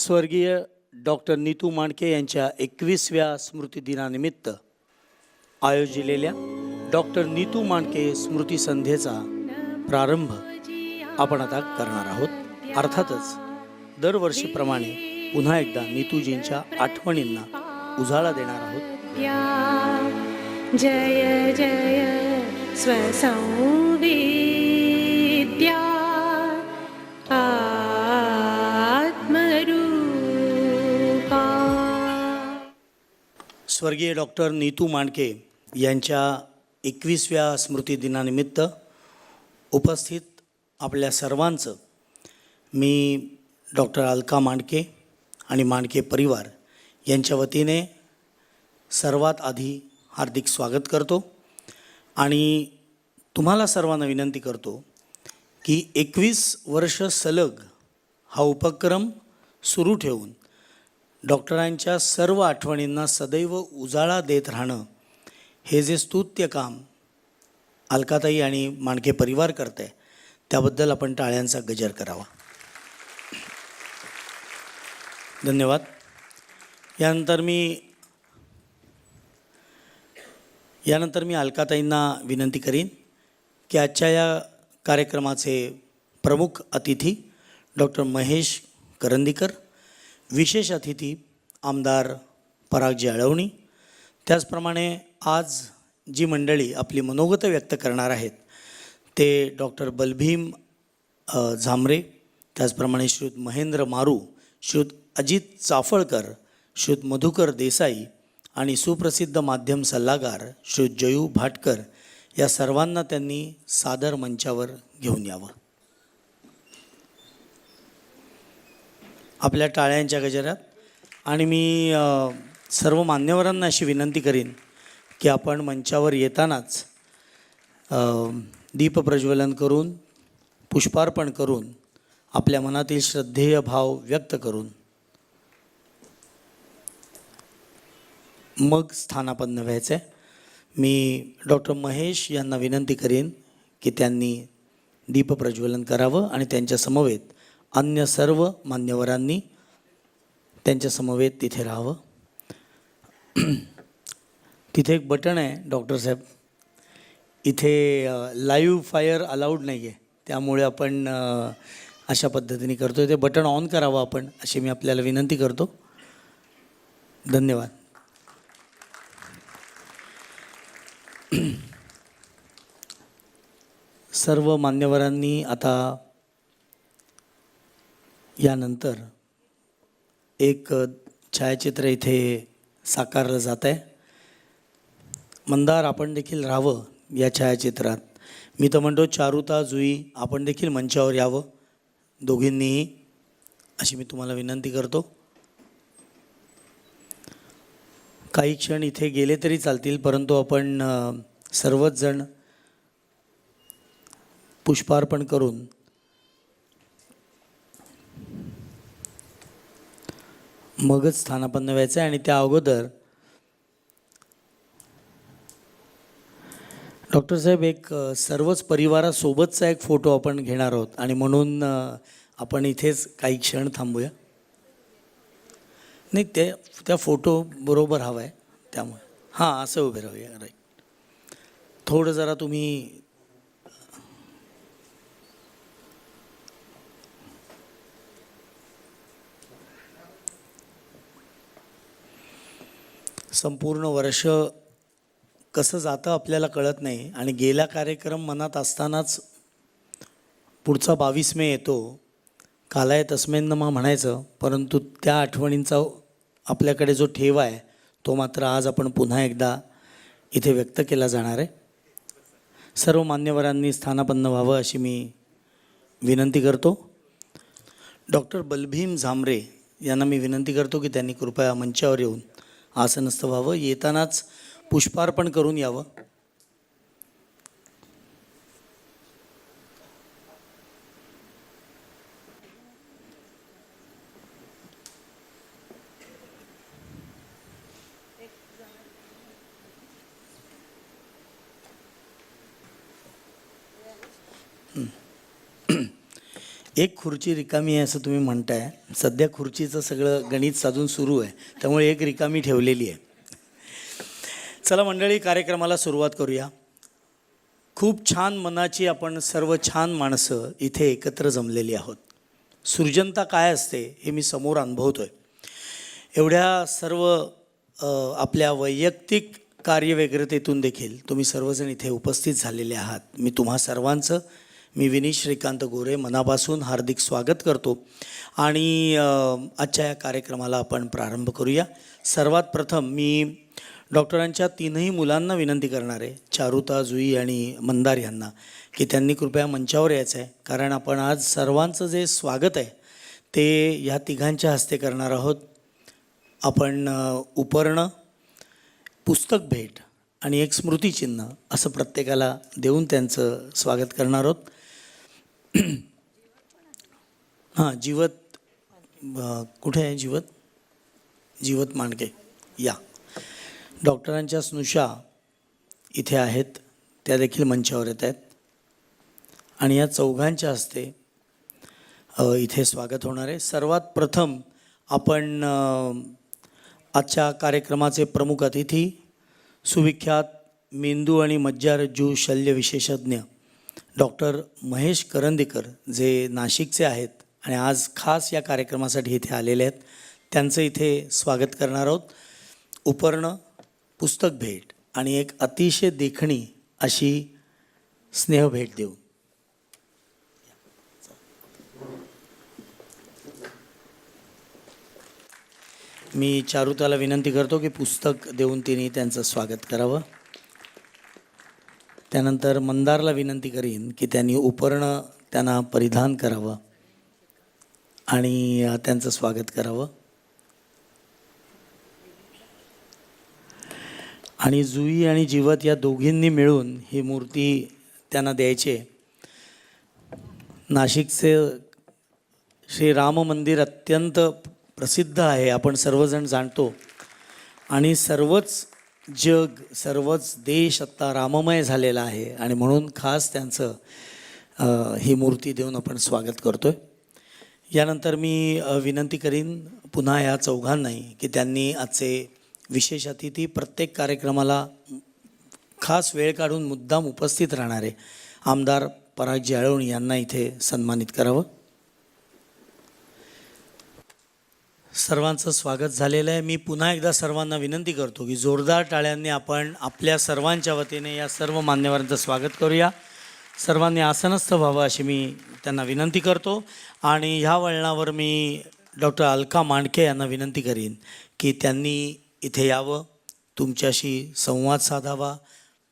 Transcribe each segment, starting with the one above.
स्वर्गीय डॉक्टर नीतू मांडके यांच्या 21व्या स्मृतिदिनानिमित्त आयोजिलेल्या डॉक्टर नीतू मांडके स्मृती संध्येचा प्रारंभ आपण आता करणार आहोत। अर्थातच दरवर्षीप्रमाणे पुन्हा एकदा नीतूजींच्या आठवणींना उजाळा देणार आहोत। जय जय स्वसंविद्या आत्मरूपा। स्वर्गीय डॉक्टर नीतू मांडके यांच्या 21व्या स्मृतिदिनानिमित्त उपस्थित आपल्या सर्वांचं मी डॉक्टर अलका मांडके आणि मांडके परिवार यांच्या वतीने सर्वात आधी हार्दिक स्वागत करतो आणि तुम्हाला सर्वांना विनंती करतो की 21 वर्ष सलग हा उपक्रम सुरू ठेवून डॉक्टरांच्या सर्व आठवणींना सदैव उजाळा देत राहणं हे जे स्तुत्य काम अलकाताई आणि मांडके परिवार करते त्याबद्दल आपण टाळ्यांचा गजर करावा। धन्यवाद। यानंतर मी अलकाताईंना विनंती करीन की आजच्या या कार्यक्रमाचे प्रमुख अतिथी डॉक्टर महेश करंदीकर, विशेष अतिथी आमदार परागजी अळवणी, त्याचप्रमाणे आज जी मंडळी आपली मनोगत व्यक्त करणार आहेत ते डॉक्टर बलभीम झांबरे, त्याचप्रमाणे श्रीयुत महेंद्र मारू, श्रीयुत अजित चाफळकर, श्रीयुत मधुकर देसाई आणि सुप्रसिद्ध माध्यम सल्लागार श्रीयुत जयू भाटकर या सर्वांना त्यांनी सादर मंचावर घेऊन यावं। आपल्या टाळ्यांच्या गजरात आणि मी सर्व मान्यवरांना अशी विनंती करीन की आपण मंचावर येतानाच दीपप्रज्वलन करून पुष्पार्पण करून आपल्या मनातील श्रद्धेय भाव व्यक्त करून मग स्थानापन्न व्हायचं आहे। मी डॉक्टर महेश यांना विनंती करीन की त्यांनी दीपप्रज्वलन करावं आणि त्यांच्या समवेत अन्य सर्व मान्यवरांनी त्यांच्या समवेत तिथे राहावं। तिथे एक बटन आहे डॉक्टर साहेब, इथे लाईव्ह फायर अलाउड नाही आहे, त्यामुळे आपण अशा पद्धतीने करतो, ते बटन ऑन करावं आपण अशी मी आपल्याला विनंती करतो। धन्यवाद। सर्व मान्यवरांनी आता यानंतर एक छायाचित्र इथे साकारलं जात आहे। मंदार आपण देखील राहावं या छायाचित्रात। मी तर म्हणतो चारुता जुई आपण देखील मंचावर यावं दोघींनीही अशी मी तुम्हाला विनंती करतो। काही क्षण इथे गेले तरी चालतील, परंतु आपण सर्वच जण पुष्पार्पण करून मगच स्थानापन्न व्हायचं आहे। आणि त्या अगोदर डॉक्टर साहेब एक सर्वच परिवारासोबतचा एक फोटो आपण घेणार आहोत आणि म्हणून आपण इथेच काही क्षण थांबूया। नाही त्या फोटो बरोबर हवा आहे त्यामुळे हां असं उभे राहूया। राईट, थोडं जरा तुम्ही संपूर्ण वर्ष कसं जातं आपल्याला कळत नाही आणि गेला कार्यक्रम मनात असतानाच पुढचा 22 मे येतो, कालाय तस्मेन नमः म्हणायचं, परंतु त्या आठवणींचा आपल्याकडे जो ठेवा आहे तो मात्र आज आपण पुन्हा एकदा इथे व्यक्त केला जाणार आहे। सर्व मान्यवरांनी स्थानापन्न व्हावं अशी मी विनंती करतो। डॉक्टर बलभीम झांबरे यांना मी विनंती करतो की त्यांनी कृपया मंचावर येऊन आसनस्थ व्हावं, येतानाच पुष्पार्पण करून यावं। एक खुर्ची रिकामी आहे असं तुम्ही म्हणताय. सध्या खुर्चीचं सगळं गणित साधून सुरू आहे, त्यामुळे एक रिकामी ठेवलेली आहे. चला मंडळी, कार्यक्रमाला सुरुवात करूया. खूप छान मनाची आपण सर्व छान माणसं इथे एकत्र जमलेली आहोत. सृजनता काय असते हे मी समोर अनुभवतोय. एवढ्या सर्व आपल्या वैयक्तिक कार्यव्यग्रतेतून देखील तुम्ही सर्वजण इथे उपस्थित झालेले आहात. मी तुम्हा सर्वांचं विनीश श्रीकांत गोरे मनापासून हार्दिक स्वागत करतो आणि आजच्या या कार्यक्रमाला आपण प्रारंभ करूया. सर्वात प्रथम मी डॉक्टरांच्या तीनही मुलांना विनंती करणार आहे, चारुता, जुई आणि मंदार यांना, की त्यांनी कृपया मंचावर यायचं आहे. कारण आपण आज सर्वांचं जे स्वागत आहे ते ह्या तिघांच्या हस्ते करणार आहोत. आपण उपरणं, पुस्तक भेट आणि एक स्मृतिचिन्ह असं प्रत्येकाला देऊन त्यांचं स्वागत करणार आहोत. हां, जीवत कुठे आहे? जीवत मांडके या. डॉक्टरांच्या स्नुषा इथे आहेत, त्या देखील मंचावर येत आहेत आणि या चौघांच्या हस्ते इथे स्वागत होणार आहे. सर्वात प्रथम आपण आजच्या कार्यक्रमाचे प्रमुख अतिथी, सुविख्यात मेंदू आणि मज्जारज्जू शल्य विशेषज्ञ डॉक्टर महेश करंदीकर, जे नाशिकचे आहेत आणि आज खास या कार्यक्रमासाठी इथे आलेले आहेत, त्यांचं इथे स्वागत करणार आहोत. उपरणं, पुस्तक भेट आणि एक अतिशय देखणी अशी स्नेहभेट देऊ. मी चारुताला विनंती करतो की पुस्तक देऊन तिने त्यांचं स्वागत करावं. त्यानंतर मंदारला विनंती करीन की त्यांनी उपरणं त्यांना परिधान करावं आणि त्यांचं स्वागत करावं. आणि जुई आणि जीवत या दोघींनी मिळून ही मूर्ती त्यांना द्यायची. नाशिकचे श्री राम मंदिर अत्यंत प्रसिद्ध आहे, आपण सर्वजण जाणतो, आणि सर्वच जग, सर्वच देश आत्ता राममय झालेला आहे आणि म्हणून खास त्यांचं ही मूर्ती देऊन आपण स्वागत करतो आहे. यानंतर मी विनंती करीन पुन्हा या चौघांनाही की त्यांनी आजचे विशेष अतिथी, प्रत्येक कार्यक्रमाला खास वेळ काढून मुद्दाम उपस्थित राहणारे आमदार परागजी आळवणी यांना इथे सन्मानित करावं. सर्वांचं स्वागत झालेलं आहे. मी पुन्हा एकदा सर्वांना विनंती करतो की जोरदार टाळ्यांनी आपण आपल्या सर्वांच्या वतीने या सर्व मान्यवरांचं स्वागत करूया. सर्वांनी आसनस्थ व्हावं अशी मी त्यांना विनंती करतो. आणि ह्या वळणावर मी डॉक्टर अलका मांडके यांना विनंती करीन की त्यांनी इथे यावं, तुमच्याशी संवाद साधावा,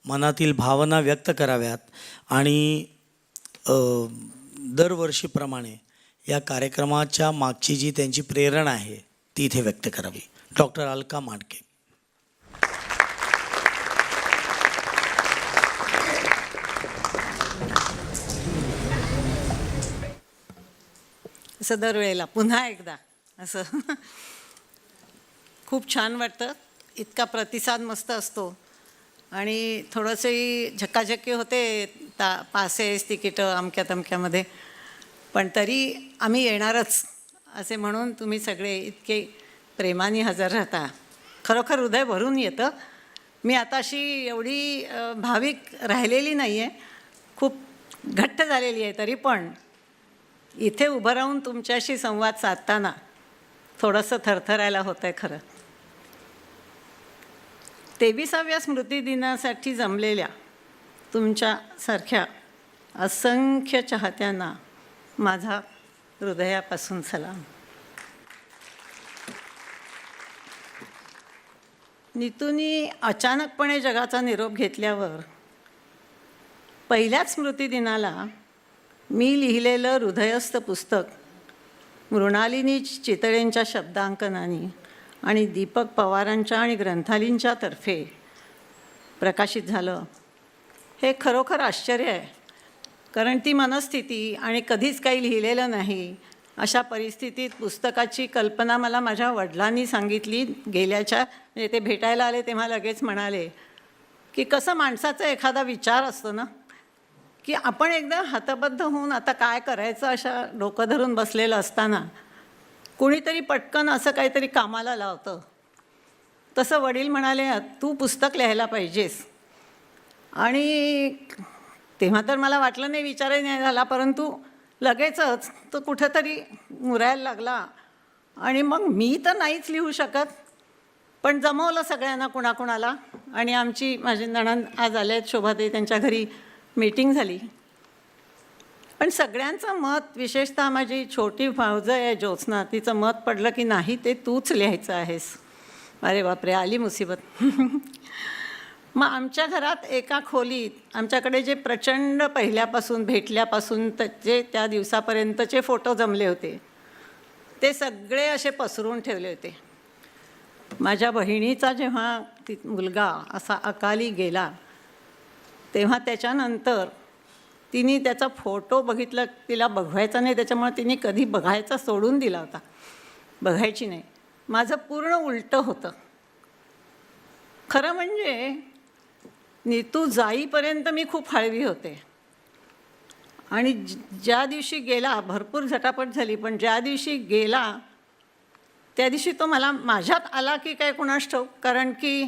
मनातील भावना व्यक्त कराव्यात आणि दरवर्षीप्रमाणे या कार्यक्रमाच्या मागची जी त्यांची प्रेरणा आहे ती इथे व्यक्त करावी. डॉक्टर अलका मांडके. असं दरवेळेला पुन्हा एकदा असं खूप छान वाटतं. इतका प्रतिसाद मस्त असतो आणि थोडंसंही झक्काझक्की होते, पासेस, तिकीटं अमक्या तमक्यामध्ये, पण तरी आम्ही येणारच असे म्हणून तुम्ही सगळे इतके प्रेमाने हजर राहता. खरोखर हृदय भरून येतं. मी आता अशी एवढी भाविक राहिलेली नाही आहे, खूप घट्ट झालेली आहे, तरी पण इथे उभं राहून तुमच्याशी संवाद साधताना थोडंसं थरथरायला होतं आहे खरं. 23व्या स्मृतिदिनासाठी जमलेल्या तुमच्यासारख्या असंख्य चाहत्यांना माझा हृदयापासून सलाम. नीतूनी अचानकपणे जगाचा निरोप घेतल्यावर पहिल्याच स्मृतिदिनाला मी लिहिलेलं हृदयस्थ पुस्तक मृणालिनी चितळेंच्या शब्दांकनाने आणि दीपक पवारांच्या आणि ग्रंथालींच्या तर्फे प्रकाशित झालं. हे खरोखर आश्चर्य आहे, कारण ती मनस्थिती आणि कधीच काही लिहिलेलं नाही अशा परिस्थितीत पुस्तकाची कल्पना मला माझ्या वडिलांनी सांगितली. म्हणजे ते भेटायला आले तेव्हा लगेच म्हणाले की कसं माणसाचा एखादा विचार असतो ना, की आपण एकदा हतबद्ध होऊन आता काय करायचं अशा डोकं धरून बसलेलं असताना कुणीतरी पटकन असं काहीतरी कामाला लावतं. तसं वडील म्हणाले, तू पुस्तक लिहायला पाहिजेस. आणि तेव्हा तर मला वाटलं नाही, विचारही नाही झाला, परंतु लगेचच तो कुठेतरी मुरायला लागला. आणि मग मी तर नाहीच लिहू शकत, पण जमवलं सगळ्यांना कुणाकुणाला. आणि माझी नणंद आज आले आहेत शोभाताई, त्यांच्या घरी मीटिंग झाली. पण सगळ्यांचं मत, विशेषतः माझी छोटी भावजं आहे ज्योत्स्ना, तिचं मत पडलं की नाही, ते तूच लिहायचं आहेस. अरे बापरे, आली मुसीबत. मग आमच्या घरात एका खोलीत आमच्याकडे जे प्रचंड पहिल्यापासून भेटल्यापासून जे त्या दिवसापर्यंतचे फोटो जमले होते ते सगळे असे पसरून ठेवले होते. माझ्या बहिणीचा जेव्हा मुलगा असा अकाली गेला तेव्हा त्याच्यानंतर तिने त्याचा फोटो बघितला, तिला बघवायचा नाही, त्याच्यामुळे तिने कधी बघायचा सोडून दिला होता, बघायची नाही. माझं पूर्ण उलटं होतं. खरं म्हणजे नीतू जाईपर्यंत मी खूप हळवी होते. आणि ज्या दिवशी गेला, भरपूर झटापट झाली, पण ज्या दिवशी गेला त्या दिवशी तो मला माझ्यात आला की काय कुणास ठाऊक, कारण की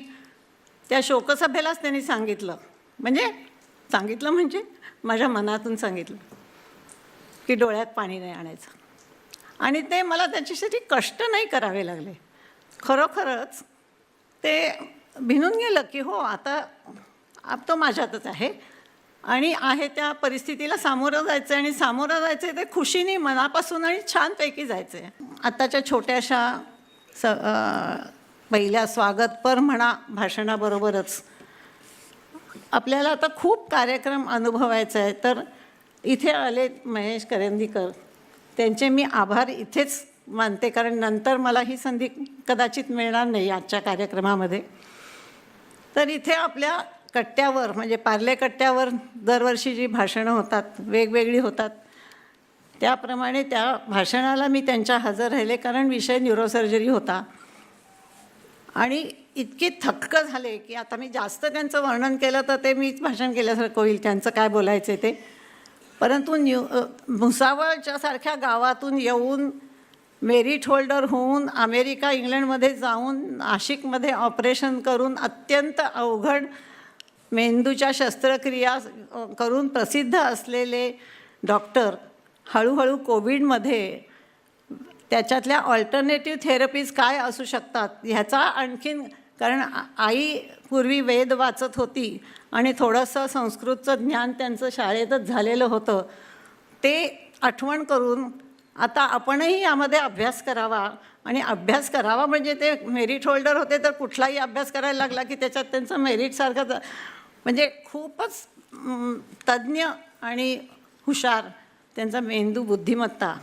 त्या शोकसभेलाच त्यांनी सांगितलं म्हणजे माझ्या मनातून सांगितलं की डोळ्यात पाणी नाही आणायचं. आणि ते मला त्याच्यासाठी कष्ट नाही करावे लागले. खरोखरच ते भिनून गेलं की हो, आता तो माझ्यातच आहे आणि आहे त्या परिस्थितीला सामोरं जायचं. आणि सामोरं जायचं आहे ते खुशीने, मनापासून आणि छानपैकी जायचं आहे. आत्ताच्या छोट्याशा पहिल्या स्वागतपर म्हणा भाषणाबरोबरच आपल्याला आता खूप कार्यक्रम अनुभवायचा आहे. तर इथे आले महेश करंदीकर, त्यांचे मी आभार इथेच मानते, कारण नंतर मला ही संधी कदाचित मिळणार नाही आजच्या कार्यक्रमामध्ये. तर इथे आपल्या कट्ट्यावर म्हणजे पार्ले कट्ट्यावर दरवर्षी जी भाषणं होतात, वेगवेगळी होतात, त्याप्रमाणे त्या भाषणाला मी त्यांच्या हजर राहिले, कारण विषय न्यूरोसर्जरी होता. आणि इतकी थक्क झाले की आता मी जास्त त्यांचं वर्णन केलं तर ते मीच भाषण केल्यासारखं होईल, त्यांचं काय बोलायचं ते. परंतु भुसावळच्यासारख्या गावातून येऊन मेरिट होल्डर होऊन अमेरिका इंग्लंडमध्ये जाऊन नाशिकमध्ये ऑपरेशन करून अत्यंत अवघड मेंदूच्या शस्त्रक्रिया करून प्रसिद्ध असलेले डॉक्टर हळूहळू कोविडमध्ये त्याच्यातल्या ऑल्टरनेटिव्ह थेरपीज काय असू शकतात ह्याचा आणखीन, कारण आई पूर्वी वेद वाचत होती आणि थोडंसं संस्कृतचं ज्ञान त्यांचं शाळेतच झालेलं होतं, ते आठवण करून आता आपणही यामध्ये अभ्यास करावा. आणि अभ्यास करावा म्हणजे ते मेरिट होल्डर होते तर कुठलाही अभ्यास करायला लागला की त्याच्यात त्यांचं मेरिटसारखं, म्हणजे खूपच तज्ज्ञ आणि हुशार त्यांचा मेंदू बुद्धिमत्ता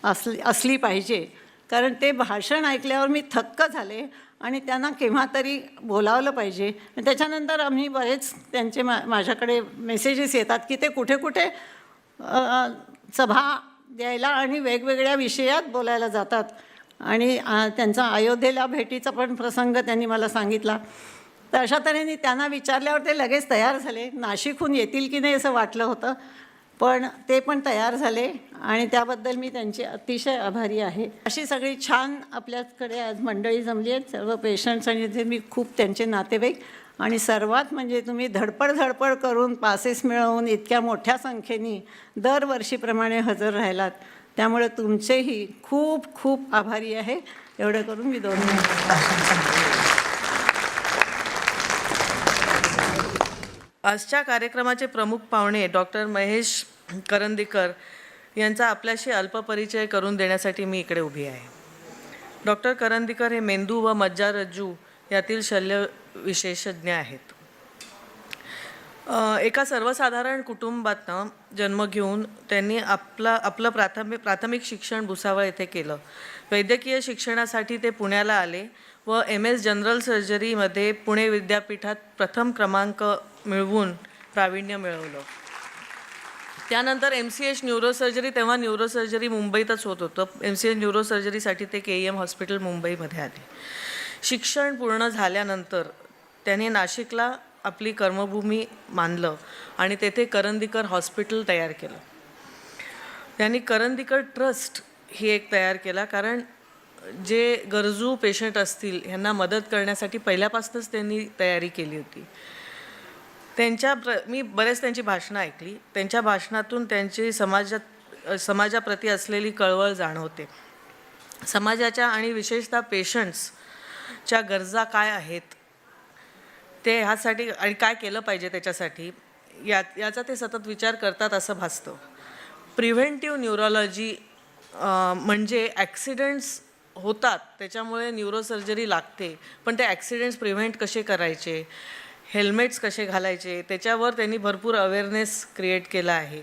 असली पाहिजे. कारण ते भाषण ऐकल्यावर मी थक्क झाले आणि त्यांना केव्हा तरी बोलावलं पाहिजे. त्याच्यानंतर आम्ही बरेच त्यांचे माझ्याकडे मेसेजेस येतात की ते कुठे कुठे सभा द्यायला आणि वेगवेगळ्या विषयात बोलायला जातात. आणि त्यांचा अयोध्येला भेटीचा पण प्रसंग त्यांनी मला सांगितला. तर अशा तऱ्हेने त्यांना विचारल्यावर ते लगेच तयार झाले. नाशिकहून येतील की नाही असं वाटलं होतं, पण ते पण तयार झाले आणि त्याबद्दल मी त्यांची अतिशय आभारी आहे. अशी सगळी छान आपल्याकडे आज मंडळी जमली आहेत, सर्व पेशंट्स आणि ते मी खूप त्यांचे नातेवाईक. आणि सर्वात म्हणजे तुम्ही धडपड करून पासेस मिळवून इतक्या मोठ्या संख्येने दरवर्षीप्रमाणे हजर राहिलात, त्यामुळे तुमचेही खूप खूप आभारी आहे. एवढं करून मी 2 मिनिट. आजच्या कार्यक्रमाचे प्रमुख पाहुणे डॉक्टर महेश करंदीकर यांचा आपल्याशी अल्पपरिचय करून देण्यासाठी मी इकडे उभी आहे. डॉक्टर करंदीकर हे मेंदू व मज्जारज्जू यातील शल्यविशेषज्ञ आहेत. एका सर्वसाधारण कुटुंबातनं जन्म घेऊन त्यांनी आपलं प्राथमिक शिक्षण भुसावळ येथे केलं. वैद्यकीय शिक्षणासाठी ते पुण्याला आले व MS जनरल सर्जरीमध्ये पुणे विद्यापीठात प्रथम क्रमांक मिळवून प्रावीण्य मिळवलं. त्यानंतर MCH न्यूरोसर्जरी, तेव्हा न्यूरोसर्जरी मुंबईतच होत होतं, MCH न्यूरोसर्जरीसाठी ते KEM हॉस्पिटल मुंबईमध्ये आले. शिक्षण पूर्ण झाल्यानंतर त्याने नाशिकला आपली कर्मभूमी मानलं आणि तेथे करंदीकर हॉस्पिटल तयार केलं. त्यांनी करंदीकर ट्रस्ट ही एक तयार केला, कारण जे गरजू पेशंट असतील ह्यांना मदत करण्यासाठी पहिल्यापासूनच त्यांनी तयारी केली होती. मी बरेच त्यांची भाषणं ऐकली. त्यांच्या भाषणातून त्यांची समाजाप्रती असलेली कळवळ जाणवते. समाजाच्या आणि विशेषतः पेशंट्सच्या गरजा काय आहेत ते ह्यासाठी आणि काय केलं पाहिजे त्याच्यासाठी याचा ते सतत विचार करतात असं भासतं. प्रिव्हेंटिव्ह न्यूरोलॉजी म्हणजे ॲक्सिडेंट्स होतात त्याच्यामुळे न्यूरोसर्जरी लागते, पण ते ॲक्सिडेंट्स प्रिव्हेंट कसे करायचे, हेल्मेट्स कसे घालायचे त्याच्यावर त्यांनी भरपूर अवेअरनेस क्रिएट केला आहे.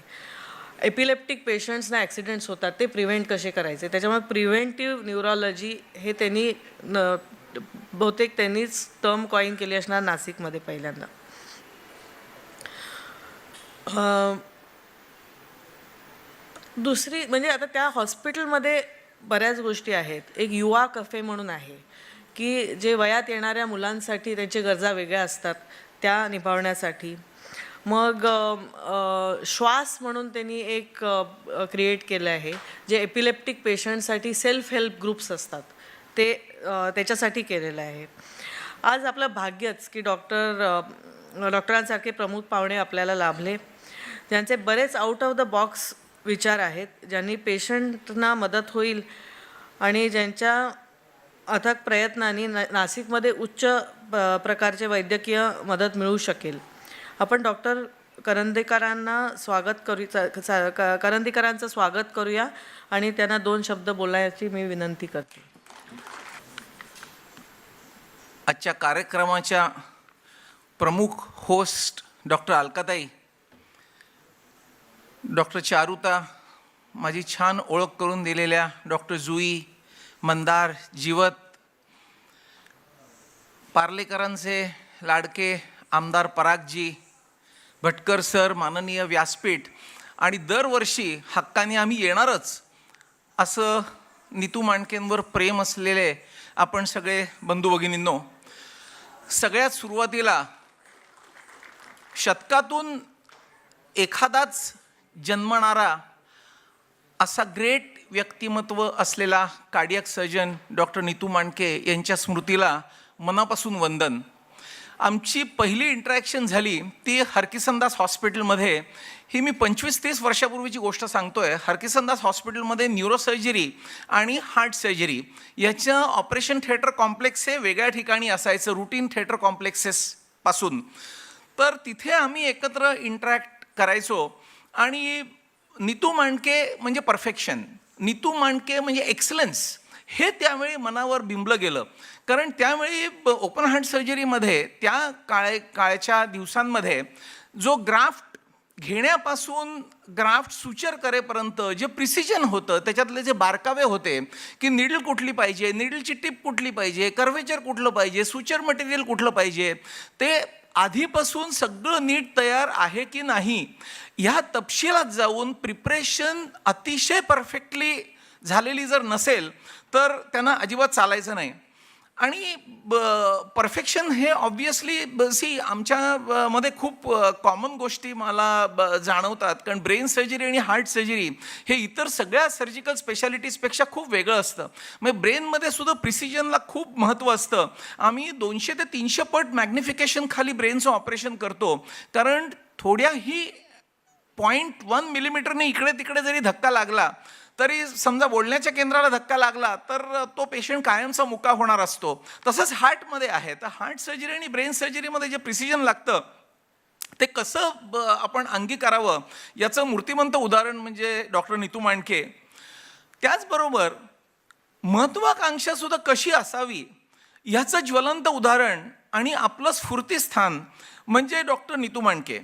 एपिलेप्टिक पेशंट्सना ॲक्सिडेंट्स होतात ते प्रिव्हेंट कसे करायचे, त्याच्यामुळे प्रिव्हेंटिव्ह न्यूरोलॉजी हे त्यांनी बहुतेक त्यांनीच टर्म कॉईन केली असणार नाशिकमध्ये पहिल्यांदा. दुसरी म्हणजे आता त्या हॉस्पिटलमध्ये बऱ्याच गोष्टी आहेत. एक युवा कफे म्हणून आहे की जे वयात येणाऱ्या मुलांसाठी त्यांच्या गरजा वेगळ्या असतात त्या निभावण्यासाठी. मग श्वास म्हणून त्यांनी एक क्रिएट केलं आहे जे एपिलेप्टिक पेशंटसाठी सेल्फ हेल्प ग्रुप्स असतात ते त्याच्यासाठी केलेलं आहे. आज आपलं भाग्यच की डॉक्टरांसारखे प्रमुख पाहुणे आपल्याला लाभले, ज्यांचे बरेच आउट ऑफ द बॉक्स विचार आहेत, ज्यांनी पेशंटना मदत होईल आणि ज्यांच्या अथक प्रयत्नांनी नाशिकमध्ये उच्च प्रकारचे वैद्यकीय मदत मिळू शकेल. आपण डॉक्टर करंदीकरांचं स्वागत करूया आणि त्यांना 2 शब्द बोलायची मी विनंती करते. आजच्या कार्यक्रमाच्या प्रमुख होस्ट डॉक्टर अलकाताई, डॉक्टर चारुता, माझी छान ओळख करून दिलेल्या डॉक्टर जुई, मंदार, जीवत, पार्लेकरांचे लाडके आमदार परागजी, भटकर सर, माननीय व्यासपीठ आणि दरवर्षी हक्काने आम्ही येणारच असं नीतू मांडकेंवर प्रेम असलेले आपण सगळे बंधू भगिनींनो, सगळ्यात सुरुवातीला शतकातून एखादाच जन्मणारा असा ग्रेट व्यक्तिमत्व असलेला cardiac surgeon doctor Neetu Mandke यांच्या स्मृतीला मनापासून वंदन. आमची पहिली इंटरॅक्शन झाली ती हरकिसनदास हॉस्पिटलमध्ये. ही मी 25-30 वर्षापूर्वीची गोष्ट सांगतोय. हरकिसनदास हॉस्पिटलमध्ये न्यूरोसर्जरी आणि हार्ट सर्जरी याचं ऑपरेशन थिएटर कॉम्प्लेक्स हे वेगळ्या ठिकाणी असायचं, रुटीन थिएटर कॉम्प्लेक्सेसपासून. तर तिथे आम्ही एकत्र इंटरॅक्ट करायचो आणि नीतू मांडके म्हणजे परफेक्शन, नीतू मांडके म्हणजे एक्सलन्स हे त्यावेळी मनावर बिंबलं गेलं. कारण त्यावेळी ओपन हार्ट सर्जरीमध्ये त्या काळच्या दिवसांमध्ये जो ग्राफ्ट घेण्यापासून ग्राफ्ट सुचर करेपर्यंत जे प्रिसिजन होतं, त्याच्यातले जे बारकावे होते की निडल कुठली पाहिजे, निडलची टिप कुठली पाहिजे, कर्वेचर कुठलं पाहिजे, सुचर मटेरियल कुठलं पाहिजे, ते आधीपासून सगळं नीट तयार आहे की नाही ह्या तपशिलात जाऊन प्रिपरेशन अतिशय परफेक्टली झालेली जर नसेल तर त्यांना अजिबात चालायचं नाही. आणि परफेक्शन हे ऑब्वियसली आमच्या मध्ये खूप कॉमन गोष्टी मला जाणवतात. कारण ब्रेन सर्जरी आणि हार्ट सर्जरी हे इतर सगळ्या सर्जिकल स्पेशालिटीजपेक्षा खूप वेगळं असतं. म्हणजे ब्रेनमध्ये सुद्धा प्रिसिजनला खूप महत्त्व असतं. आम्ही 200 ते 300 पट मॅग्निफिकेशन खाली ब्रेनचं ऑपरेशन करतो. कारण थोड्याही 0.1 मिलीमीटरने इकडे तिकडे जरी धक्का लागला तरी समजा बोलण्याच्या केंद्राला धक्का लागला तर तो पेशंट कायमचा मुका होणार असतो. तसंच हार्टमध्ये आहे. तर हार्ट सर्जरी आणि ब्रेन सर्जरीमध्ये जे प्रिसिजन लागतं ते कसं आपण अंगीकारावं याचं मूर्तिमंत उदाहरण म्हणजे डॉक्टर नीतू मांडके. त्याचबरोबर महत्त्वाकांक्षासुद्धा कशी असावी ह्याचं ज्वलंत उदाहरण आणि आपलं स्फूर्तिस्थान म्हणजे डॉक्टर नीतू मांडके.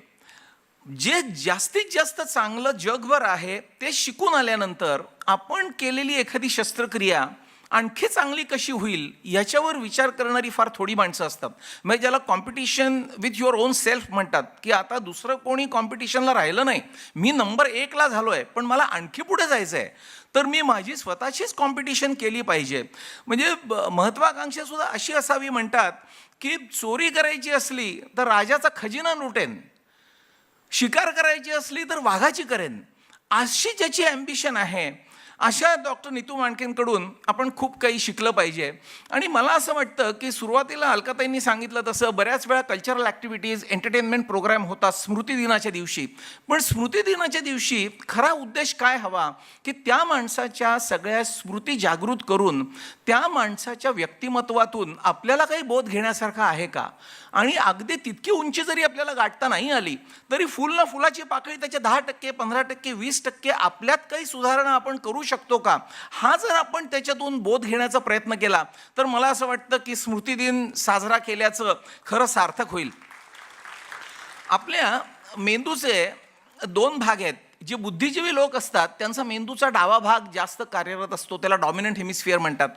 जे जास्तीत जास्त चांगलं जगभर आहे ते शिकून आल्यानंतर आपण केलेली एखादी शस्त्रक्रिया आणखी चांगली कशी होईल याच्यावर विचार करणारी फार थोडी माणसं असतात. म्हणजे ज्याला competition with your on self म्हणतात, की आता दुसरं कोणी कॉम्पिटिशनला राहिलं नाही, मी नंबर 1ला झालो आहे, पण मला आणखी पुढे जायचं आहे, तर मी माझी स्वतःचीच कॉम्पिटिशन केली पाहिजे. म्हणजे महत्त्वाकांक्षासुद्धा अशी असावी म्हणतात, की चोरी करायची असली तर राजाचा खजिना लुटेन, शिकार करायची असली तर वाघाची करेन, अशी ज्याची ॲम्बिशन आहे अशा डॉक्टर नीतू मांडकेंकडून आपण खूप काही शिकलं पाहिजे. आणि मला असं वाटतं की सुरुवातीला अलकाताईंनी सांगितलं तसं बऱ्याच वेळा कल्चरल ॲक्टिव्हिटीज, एंटरटेनमेंट प्रोग्राम होतात स्मृतिदिनाच्या दिवशी. पण स्मृतिदिनाच्या दिवशी खरा उद्देश काय हवा, की त्या माणसाच्या सगळ्या स्मृती जागृत करून त्या माणसाच्या व्यक्तिमत्वातून आपल्याला काही बोध घेण्यासारखा आहे का. आणि अगदी तितकी उंची जरी आपल्याला गाठता नाही आली तरी फुल ना फुलाची पाकळी त्याचे 10%, 15%, 20% आपल्यात काही सुधारणा आपण करू शकतो का, हा जर आपण त्याच्यातून बोध घेण्याचा प्रयत्न केला तर मला असं वाटतं की स्मृतिदिन साजरा केल्याचं खरं सार्थक होईल. आपल्या मेंदूचे 2 भाग आहेत. जे बुद्धिजीवी लोक असतात त्यांचा मेंदूचा डावा भाग जास्त कार्यरत असतो, त्याला डॉमिनंट हेमिस्फिअर म्हणतात.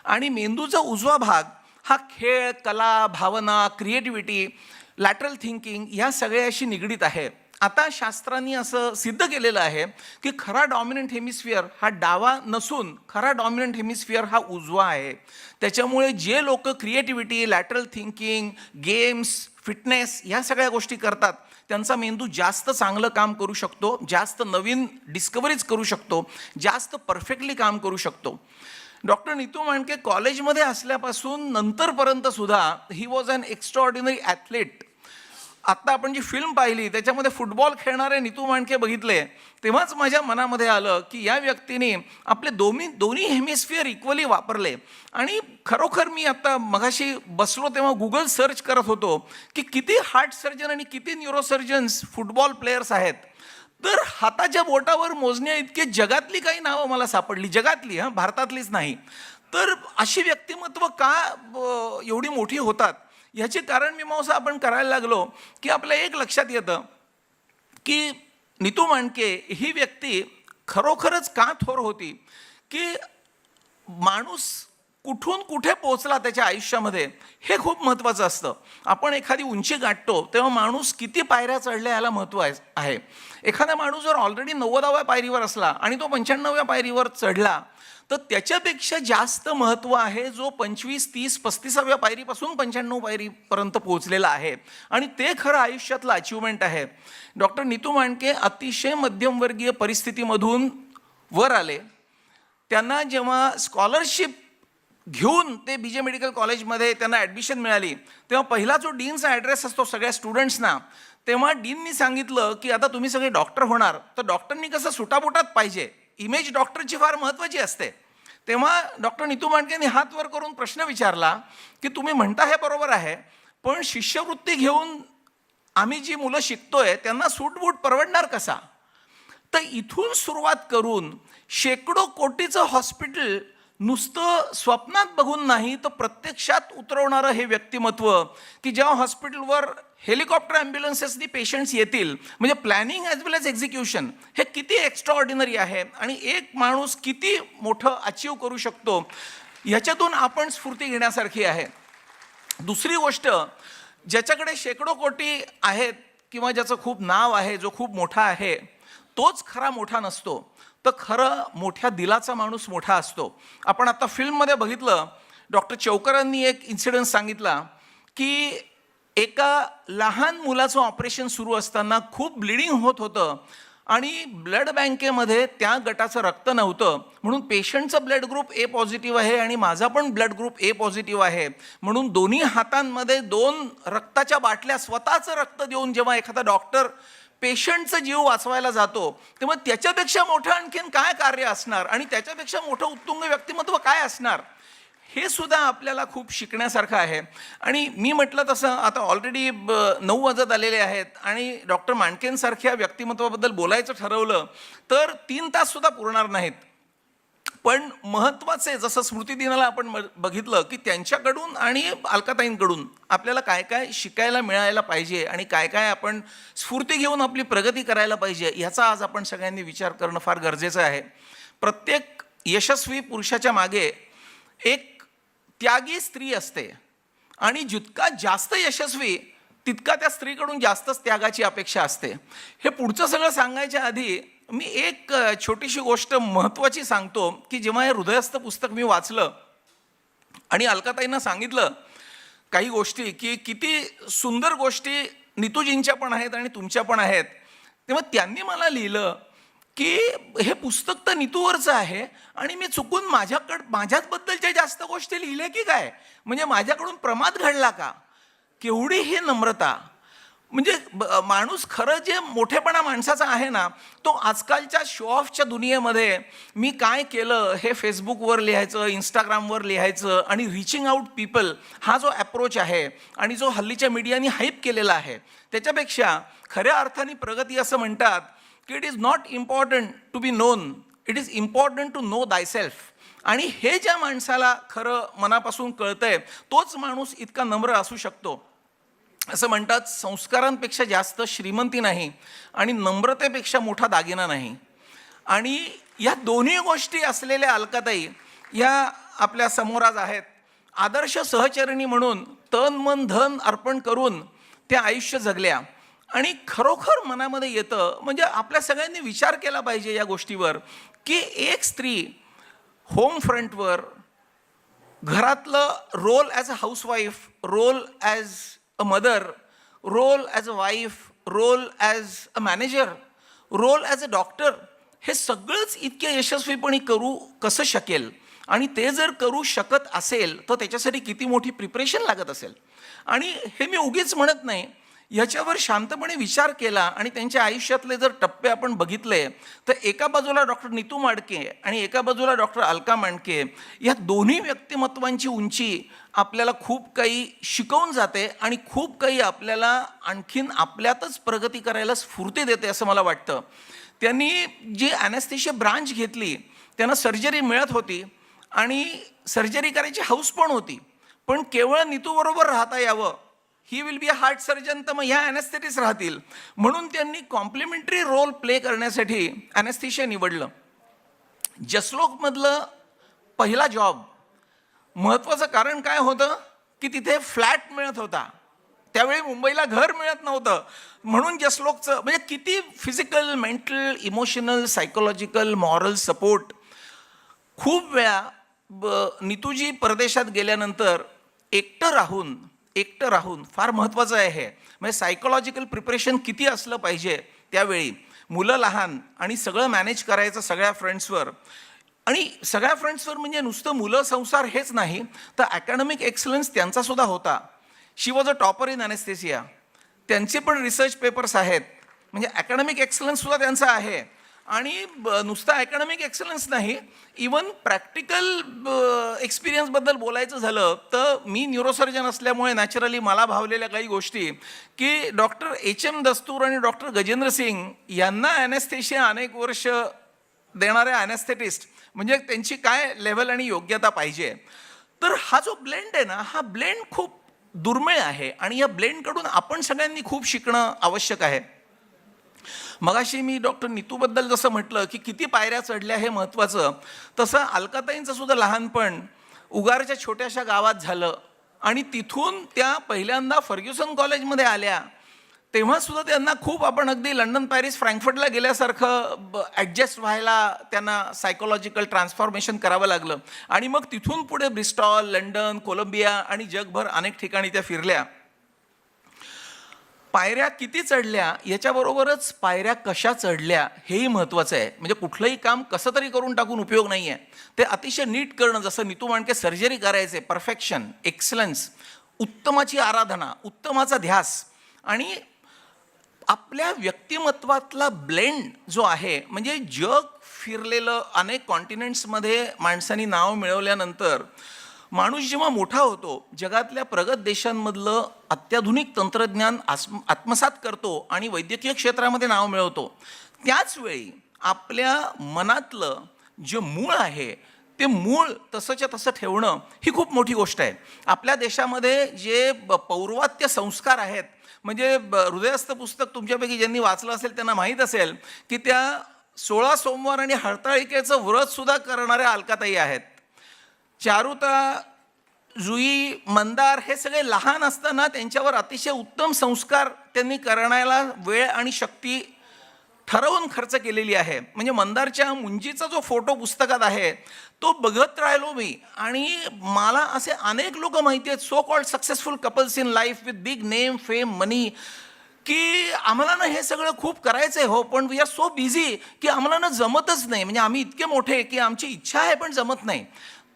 आणि मेंदूचा उजवा भाग हा खेळ, कला, भावना, क्रिएटिव्हिटी, लॅटरल थिंकिंग या सगळ्याशी निगडीत आहे. आता शास्त्रांनी असं सिद्ध केलेलं आहे की खरा डॉमिनंट हेमिस्फिअर हा डावा नसून खरा डॉमिनंट हेमिस्फिअर हा उजवा आहे. त्याच्यामुळे जे लोक creativity, lateral thinking, games, fitness ह्या सगळ्या गोष्टी करतात त्यांचा मेंदू जास्त चांगलं काम करू शकतो, जास्त नवीन डिस्कवरीज करू शकतो, जास्त परफेक्टली काम करू शकतो. डॉक्टर नीतू मांडके कॉलेजमध्ये असल्यापासून नंतरपर्यंत सुद्धा he was an extraordinary athlete. आत्ता आपण जी फिल्म पाहिली त्याच्यामध्ये फुटबॉल खेळणारे नीतू मांडके बघितले तेव्हाच माझ्या मनामध्ये आलं की या व्यक्तीने आपले दोन्ही हेमिस्फिअर इक्वली वापरले. आणि खरोखर मी आता मगाशी बसलो तेव्हा गुगल सर्च करत होतो की किती हार्ट सर्जन आणि किती न्यूरोसर्जन्स फुटबॉल प्लेयर्स आहेत, तर हाताच्या बोटावर मोजण्या इतके जगातली काही नावं मला सापडली, जगातली, भारतातलीच नाही. तर अशी व्यक्तिमत्व का एवढी मोठी होतात ह्याचे कारण मीमांसा आपण करायला लागलो की आपल्या एक लक्षात येतं की नीतू मांडके ही व्यक्ती खरोखरच का थोर होती, की माणूस कुठून कुठे पोहोचला त्याच्या आयुष्यामध्ये हे खूप महत्त्वाचं असतं. आपण एखादी उंची गाठतो तेव्हा माणूस किती पायऱ्या चढल्या याला महत्त्व आहे. एखादा माणूस जर ऑलरेडी 90व्या पायरीवर असला आणि तो 95व्या पायरीवर चढला तर त्याच्यापेक्षा जास्त महत्त्व आहे जो 25, 30, 35व्या पायरीपासून 95 पायरीपर्यंत पोहोचलेला आहे. आणि ते खरं आयुष्यातलं अचिव्हमेंट आहे. डॉक्टर नीतू मांडके अतिशय मध्यमवर्गीय परिस्थितीमधून वर आले. त्यांना जेव्हा स्कॉलरशिप घेऊन ते BJ मेडिकल कॉलेजमध्ये त्यांना ॲडमिशन मिळाली तेव्हा पहिला जो डीनचा ॲड्रेस असतो सगळ्या स्टुडंट्सना, तेव्हा डीननी सांगितलं की आता तुम्ही सगळे डॉक्टर होणार तर डॉक्टरनी कसं सुटाबुटात पाहिजे, इमेज डॉक्टरची फार महत्त्वाची असते. तेव्हा डॉक्टर नीतू मांडकेंनी हात वर करून प्रश्न विचारला की तुम्ही म्हणता हे बरोबर आहे, पण शिष्यवृत्ती घेऊन आम्ही जी मुलं शिकतोय त्यांना सूटबूट परवडणार कसा. तर इथून सुरुवात करून शेकडो कोटीचं हॉस्पिटल नुसतं स्वप्नात बघून नाही तर प्रत्यक्षात उतरवणारं हे व्यक्तिमत्व, की जेव्हा हॉस्पिटलवर हेलिकॉप्टर ॲम्ब्युलन्सेसनी पेशंट्स येतील, म्हणजे प्लॅनिंग ॲज वेल एज एक्झिक्युशन हे किती एक्स्ट्राऑर्डिनरी आहे आणि एक माणूस किती मोठं अचीव करू शकतो ह्याच्यातून आपण स्फूर्ती घेण्यासारखी आहे. दुसरी गोष्ट, ज्याच्याकडे शेकडो कोटी आहेत किंवा ज्याचं खूप नाव आहे, जो खूप मोठा आहे, तोच खरा मोठा नसतो, तर खरं मोठ्या दिलाचा माणूस मोठा असतो. आपण आता फिल्ममध्ये बघितलं, डॉक्टर चौकरांनी एक इन्सिडन्स सांगितला की एका लहान मुलाचं ऑपरेशन सुरू असताना खूप ब्लिडिंग होत होतं आणि ब्लड बँकेमध्ये त्या गटाचं रक्त नव्हतं, म्हणून पेशंटचं ब्लड ग्रुप A पॉझिटिव्ह आहे आणि माझा पण ब्लड ग्रुप A पॉझिटिव्ह आहे, म्हणून दोन्ही हातांमध्ये 2 रक्ताच्या बाटल्या स्वतःचं रक्त देऊन जेव्हा एखादा डॉक्टर पेशंटचा जीव वाचवायला जातो तेव्हा त्याच्यापेक्षा मोठं आणखीन काय कार्य असणार आणि त्याच्यापेक्षा मोठं उत्तुंग व्यक्तिमत्व काय असणार, हे सुद्धा आपल्याला खूप शिकण्यासारखं आहे. आणि मी म्हटलं तसं आता ऑलरेडी 9 वाजत आलेले आहेत आणि डॉक्टर मांडकेंसारख्या व्यक्तिमत्वाबद्दल बोलायचं ठरवलं तर 3 तास सुद्धा पुरणार नाहीत. पण महत्त्वाचे, जसं स्मृतिदिनाला आपण बघितलं की त्यांच्याकडून आणि अलकाताईंकडून आपल्याला काय काय शिकायला मिळायला पाहिजे आणि काय काय आपण स्फूर्ती घेऊन आपली प्रगती करायला पाहिजे ह्याचा आज आपण सगळ्यांनी विचार करणं फार गरजेचं आहे. प्रत्येक यशस्वी पुरुषाच्या मागे एक त्यागी स्त्री असते आणि जितका जास्त यशस्वी तितका त्या स्त्रीकडून जास्तच त्यागाची अपेक्षा असते. हे पुढचं सगळं सांगायच्या आधी मी एक छोटीशी गोष्ट महत्त्वाची सांगतो की जेव्हा हे हृदयस्थ पुस्तक मी वाचलं आणि अलकाताईंना सांगितलं काही गोष्टी की किती सुंदर गोष्टी नीतूजींच्या पण आहेत आणि तुमच्या पण आहेत, तेव्हा त्यांनी मला लिहिलं की हे पुस्तक तर नीतूवरचं आहे आणि मी चुकून माझ्याचबद्दलच्या जास्त गोष्टी लिहिल्या की काय, म्हणजे माझ्याकडून प्रमाद घडला का. केवढी ही नम्रता. म्हणजे माणूस खरं जे मोठेपणा माणसाचा आहे ना, तो आजकालच्या शो ऑफच्या दुनियेमध्ये मी काय केलं हे फेसबुकवर लिहायचं, इंस्टाग्रामवर लिहायचं आणि रिचिंग आउट पीपल हा जो ॲप्रोच आहे आणि जो हल्लीच्या मीडियानी हाईप केलेला आहे, त्याच्यापेक्षा खऱ्या अर्थाने प्रगती असं म्हणतात की it is not important to be known, it is important to know thy self. आणि हे ज्या माणसाला खरं मनापासून कळतंय तोच माणूस इतका नम्र असू शकतो. असं म्हणतात संस्कारांपेक्षा जास्त श्रीमंती नाही आणि नम्रतेपेक्षा मोठा दागिना नाही. आणि या दोन्ही गोष्टी असलेल्या अलकाताई या आपल्या समोर आज आहेत. आदर्श सहचरिणी म्हणून तन मन धन अर्पण करून त्या आयुष्य जगल्या. आणि खरोखर मनामध्ये येतं, म्हणजे आपल्या सगळ्यांनी विचार केला पाहिजे या गोष्टीवर की एक स्त्री होम फ्रंटवर घरातलं role as a housewife, role as a mother, role as a wife, role as a manager, role as a doctor, हे सगळंच इतक्या यशस्वीपणे करू कसं शकेल. आणि ते जर करू शकत असेल तर त्याच्यासाठी किती मोठी प्रिपरेशन लागत असेल. आणि हे मी उगीच म्हणत नाही, ह्याच्यावर शांतपणे विचार केला आणि त्यांच्या आयुष्यातले जर टप्पे आपण बघितले तर एका बाजूला डॉक्टर नीतू मांडके आणि एका बाजूला डॉक्टर अलका मांडके, या दोन्ही व्यक्तिमत्वांची उंची आपल्याला खूप काही शिकवून जाते आणि खूप काही आपल्याला आणखीन आपल्यातच प्रगती करायला स्फूर्ती देते असं मला वाटतं. त्यांनी जी ॲनेस्थेशिया ब्रांच घेतली त्यांना सर्जरी मिळत होती आणि सर्जरी करायची हौस पण होती, पण केवळ नीतूबरोबर राहता यावं, he will be a heart surgeon, तर मग ह्या ॲनेस्थेटिस्ट राहतील, म्हणून त्यांनी कॉम्प्लिमेंटरी रोल प्ले करण्यासाठी ॲनेस्थेशिया निवडलं. जसलोकमधलं पहिला जॉब, महत्त्वाचं कारण काय होतं की तिथे फ्लॅट मिळत होता, त्यावेळी मुंबईला घर मिळत नव्हतं, म्हणून जसलोकचं म्हणजे किती physical, mental, emotional, psychological, moral support. खूप वेळा नीतूजी परदेशात गेल्यानंतर एकटं राहून फार महत्त्वाचं आहे हे, म्हणजे सायकोलॉजिकल प्रिपरेशन किती असलं पाहिजे त्यावेळी, मुलं लहान आणि सगळं मॅनेज करायचं सगळ्या फ्रंट्सवर. आणि सगळ्या फ्रंट्सवर म्हणजे नुसतं मुलं संसार हेच नाही तर ॲकॅडमिक एक्सलन्स त्यांचासुद्धा होता. शी वॉज अ टॉपर इन ॲनेस्थेसिया, त्यांचे पण रिसर्च पेपर्स आहेत, म्हणजे ॲकॅडमिक एक्सलन्ससुद्धा त्यांचा आहे. आणि नुसतं ॲकॅडमिक एक्सलन्स नाही, इवन प्रॅक्टिकल एक्सपिरियन्सबद्दल बोलायचं झालं तर मी न्यूरोसर्जन असल्यामुळे नॅचरली मला भावलेल्या काही गोष्टी की डॉक्टर एच.एम. दस्तूर आणि डॉक्टर गजेंद्र सिंग यांना ॲनेस्थेशिया अनेक वर्ष देणाऱ्या ॲनेस्थेटिस्ट, म्हणजे त्यांची काय लेव्हल आणि योग्यता पाहिजे. तर हा जो ब्लेंड आहे ना, हा ब्लेंड खूप दुर्मिळ आहे आणि या ब्लेंडकडून आपण सगळ्यांनी खूप शिकणं आवश्यक आहे. मगाशी मी डॉक्टर नीतूबद्दल जसं म्हटलं की किती पायऱ्या चढल्या हे महत्त्वाचं, तसं अलकाताईंचं सुद्धा लहानपण उगारच्या छोट्याशा गावात झालं आणि तिथून त्या पहिल्यांदा फर्ग्युसन कॉलेजमध्ये आल्या तेव्हासुद्धा त्यांना खूप, आपण अगदी लंडन, पॅरिस, फ्रँकफर्टला गेल्यासारखं ॲडजस्ट व्हायला त्यांना सायकोलॉजिकल ट्रान्सफॉर्मेशन करावं लागलं. आणि मग तिथून पुढे ब्रिस्टॉल, लंडन, कोलंबिया आणि जगभर अनेक ठिकाणी त्या फिरल्या. पायऱ्या किती चढल्या याच्याबरोबरच पायऱ्या कशा चढल्या हेही महत्त्वाचं आहे. म्हणजे कुठलंही काम कसं तरी करून टाकून उपयोग नाही आहे, ते अतिशय नीट करणं. जसं नीतू मांडके सर्जरी करायचे, परफेक्शन, एक्सलन्स, उत्तमाची आराधना, उत्तमाचा ध्यास. आणि आपल्या व्यक्तिमत्वातला ब्लेंड जो आहे, म्हणजे जग फिरलेलं, अनेक कॉन्टिनेंट्समध्ये माणसांनी नाव मिळवल्यानंतर माणूस जेव्हा मोठा होतो, जगातल्या प्रगत देशांमधलं अत्याधुनिक तंत्रज्ञान आत्मसात करतो आणि वैद्यकीय क्षेत्रामध्ये नाव मिळवतो, त्याचवेळी आपल्या मनातलं जे मूळ आहे ते मूळ तसंच्या तसं ठेवणं ही खूप मोठी गोष्ट आहे. आपल्या देशामध्ये जे पौर्वात्य संस्कार आहेत, म्हणजे हृदयस्थ पुस्तक तुमच्यापैकी ज्यांनी वाचलं असेल त्यांना माहीत असेल की त्या 16 सोमवार आणि हरताळिकेचं व्रतसुद्धा करणाऱ्या अलकाताई आहेत. चारुता, जुई, मंदार हे सगळे लहान असताना त्यांच्यावर अतिशय उत्तम संस्कार त्यांनी करण्याला वेळ आणि शक्ती ठरवून खर्च केलेली आहे. म्हणजे मंदारच्या मुंजीचा जो फोटो पुस्तकात आहे तो बघत राहिलो मी, आणि मला असे अनेक लोक माहिती आहेत, so called successful couples in life with big name, fame, money, की आम्हाला ना हे सगळं खूप करायचं आहे हो, पण वी आर सो बिझी की आम्हाला ना जमतच नाही. म्हणजे आम्ही इतके मोठे की आमची इच्छा आहे पण जमत नाही.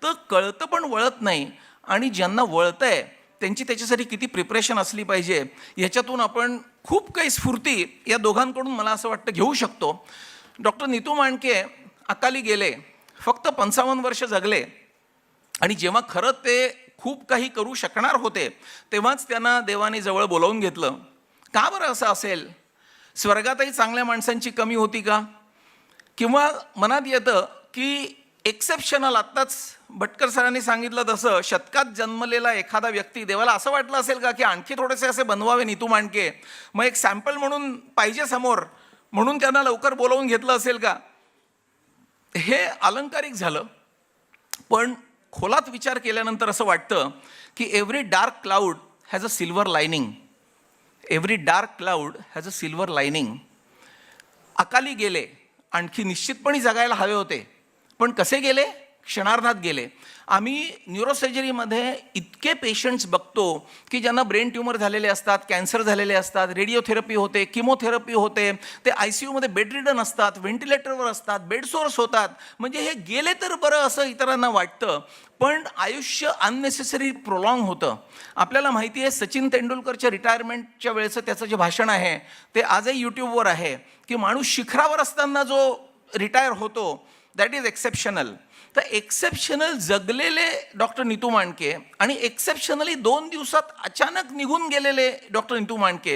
तर कळतं पण वळत नाही, आणि ज्यांना वळतं आहे त्यांची त्याच्यासाठी किती प्रिपरेशन असली पाहिजे याच्यातून आपण खूप काही स्फूर्ती या दोघांकडून मला असं वाटतं घेऊ शकतो. डॉक्टर नीतू मांडके अकाली गेले, फक्त 55 वर्ष जगले, आणि जेव्हा खरं ते खूप काही करू शकणार होते तेव्हाच त्यांना देवाने जवळ बोलावून घेतलं. का बरं असं असेल? स्वर्गातही चांगल्या माणसांची कमी होती का? किंवा मनात येतं की एक्सेप्शनल, आत्ताच भटकर सरांनी सांगितलं तसं शतकात जन्मलेला एखादा व्यक्ती, देवाला असं वाटलं असेल का की आणखी थोडेसे असे बनवावे नीतू मांडके, मग एक सॅम्पल म्हणून पाहिजे समोर, म्हणून त्यांना लवकर बोलावून घेतलं असेल का? हे अलंकारिक झालं, पण खोलात विचार केल्यानंतर असं वाटतं की every dark cloud has a silver lining. Every dark cloud has a silver lining. अकाली गेले, आणखी निश्चितपणे जगायला हवे होते, पण कसे गेले? क्षणार्धात गेले. आम्ही न्यूरोसर्जरीमध्ये इतके पेशंट्स बघतो की ज्यांना ब्रेन ट्यूमर झालेले असतात, कॅन्सर झालेले असतात, रेडिओथेरपी होते, किमोथेरपी होते, ते ICUमध्ये बेडरिडन असतात, व्हेंटिलेटरवर असतात, बेडसोर्स होतात. म्हणजे हे गेले तर बरं असं इतरांना वाटतं, पण आयुष्य अननेसेसरी प्रोलॉंग होतं. आपल्याला माहिती आहे सचिन तेंडुलकरच्या रिटायरमेंटच्या वेळेचं त्याचं जे भाषण आहे ते आजही यूट्यूबवर आहे, की माणूस शिखरावर असताना जो रिटायर होतो दॅट इज एक्सेप्शनल. तर एक्सेप्शनल जगलेले डॉक्टर नीतू मांडके आणि एक्सेप्शनली 2 दिवसात अचानक निघून गेलेले डॉक्टर नीतू मांडके,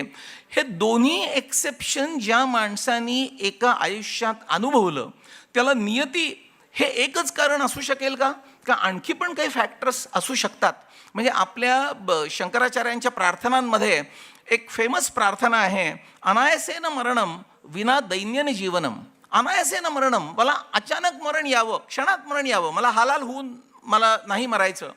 हे दोन्ही एक्सेप्शन ज्या माणसांनी एका आयुष्यात अनुभवलं त्याला नियती हे एकच कारण असू शकेल का? का आणखी पण काही फॅक्टर्स असू शकतात? म्हणजे आपल्या शंकराचार्यांच्या प्रार्थनांमध्ये एक फेमस प्रार्थना आहे, अनायसेन मरणम विना दैन्यन जीवनम. अनायसेन मरणम, मला अचानक मरण यावं, क्षणात मरण यावं, मला हालाल होऊन मला नाही मरायचं,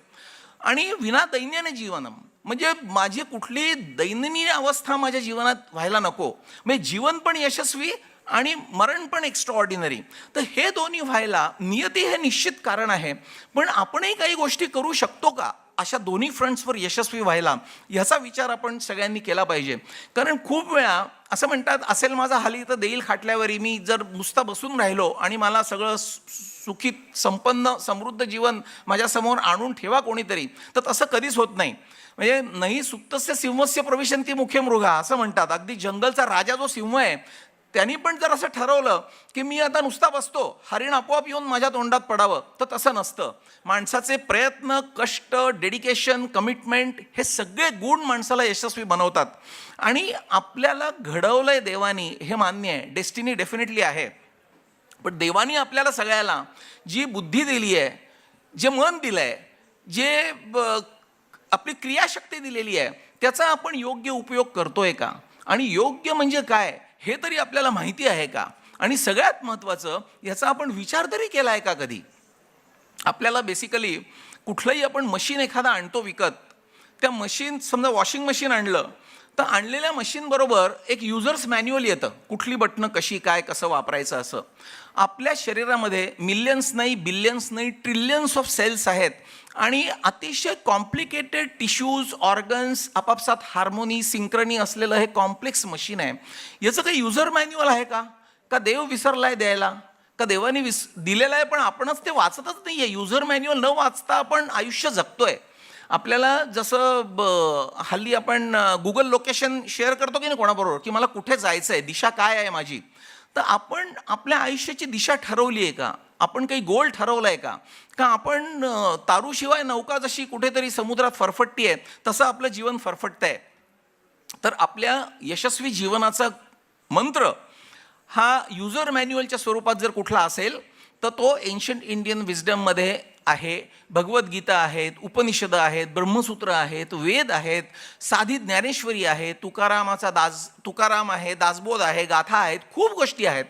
आणि विना दैन्याने जीवनम, म्हणजे माझी कुठली दैनंदिन अवस्था माझ्या जीवनात व्हायला नको. म्हणजे जीवन पण यशस्वी आणि मरण पण एक्स्ट्राऑर्डिनरी. तर हे दोन्ही व्हायला नियती हे निश्चित कारण आहे, पण आपणही काही गोष्टी करू शकतो का अशा दोन्ही फ्रंट्सवर यशस्वी व्हायला, ह्याचा विचार आपण सगळ्यांनी केला पाहिजे. कारण खूप वेळा असं म्हणतात, असेल माझा हाली तर देईल खाटल्यावरी. मी जर नुसता बसून राहिलो आणि मला सगळं सुखीत संपन्न समृद्ध जीवन माझ्यासमोर आणून ठेवा कोणीतरी, तर तसं कधीच होत नाही. म्हणजे नाही सुप्तस्य सिंहस्य प्रविशन्ति मुखे मृगा असं म्हणतात. अगदी जंगलचा राजा जो सिंह आहे त्यांनी पण जर असं ठरवलं की मी आता नुसता बसतो, हरिण आपोआप येऊन माझ्या तोंडात पडावं, तर तसं नसतं. माणसाचे प्रयत्न, कष्ट, डेडिकेशन, कमिटमेंट हे सगळे गुण माणसाला यशस्वी बनवतात. आणि आपल्याला घडवलंय देवानी हे मान्य आहे, डेस्टिनी डेफिनेटली आहे, पण देवानी आपल्याला सगळ्याला जी बुद्धी दिली आहे, जे मन दिलं आहे, जे आपली क्रियाशक्ती दिलेली आहे, त्याचा आपण योग्य उपयोग करतोय का? आणि योग्य म्हणजे काय हे तरी आपल्याला माहिती आहे का? आणि सगळ्यात महत्त्वाचं, याचा आपण विचार तरी केला आहे का कधी? आपल्याला बेसिकली कुठलंही आपण मशीन एखादा आणतो विकत, त्या मशीन, समजा वॉशिंग मशीन आणलं तर आणलेल्या मशीनबरोबर एक युजर्स मॅन्युअल येतं, कुठली बटणं कशी काय कसं वापरायचं असं. आपल्या शरीरामध्ये मिलियन्स नाही, बिलियन्स नाही, ट्रिलियन्स ऑफ सेल्स आहेत, आणि अतिशय कॉम्प्लिकेटेड टिश्यूज, ऑर्गन्स, आपापसात हार्मोनी, सिंक्रनी असलेलं हे कॉम्प्लेक्स मशीन आहे. याचं काही युजर मॅन्युअल आहे का? का देव विसरला आहे द्यायला? का देवाने दिलेलं आहे पण आपणच ते वाचतच नाही आहे? युजर मॅन्युअल न वाचता आपण आयुष्य जगतोय. आपल्याला जसं हल्ली आपण गुगल लोकेशन शेअर करतो की नाही कोणाबरोबर, की मला कुठे जायचं आहे, दिशा काय आहे माझी, तर आपण आपल्या आयुष्याची दिशा ठरवली आहे का? आपण काही गोल ठरवला आहे का? का आपण तारूशिवाय नौका जशी कुठेतरी समुद्रात फरफटती आहे तसं आपलं जीवन फरफटतं आहे? तर आपल्या यशस्वी जीवनाचा मंत्र हा युजर मॅन्युअलच्या स्वरूपात जर कुठला असेल तर तो एन्शंट इंडियन विजडममध्ये आहे, भगवद्गीता आहेत, उपनिषदं आहेत, ब्रह्मसूत्र आहेत, वेद आहेत, साधी ज्ञानेश्वरी आहे, तुकाराम आहे, दासबोध आहे, गाथा आहेत, खूप गोष्टी आहेत.